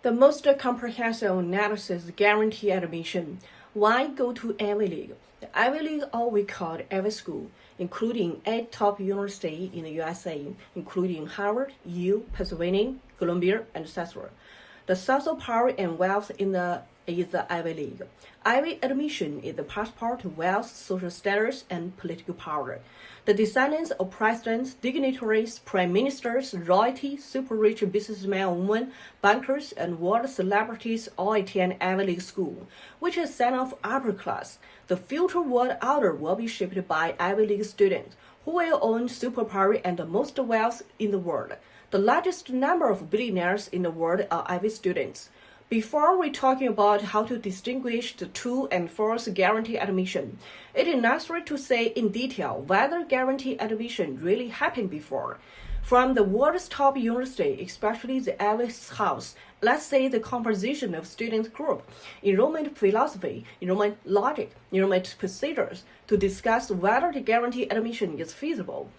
The most comprehensive analysis guarantee admission. Why go to Ivy League? The Ivy League always called Ivy School, including 8 top universities in the USA, including Harvard, Yale, Princeton, Columbia, and etc. The source of power and wealth is the Ivy League. Ivy admission is the passport to wealth, social status, and political power. The descendants of presidents, dignitaries, prime ministers, royalty, super rich businessmen and women, bankers, and world celebrities all attend Ivy League school, which is a sign of upper class. The future world order will be shaped by Ivy League students, who will own superpower and the most wealth in the world. The largest number of billionaires in the world are Ivy students. Before we talking about how to distinguish the true and false guarantee admission, it is necessary to say in detail whether guarantee admission really happened before. From the world's top university, especially the Ivy House, let's say the composition of student group, enrollment philosophy, enrollment logic, enrollment procedures, to discuss whether the guarantee admission is feasible.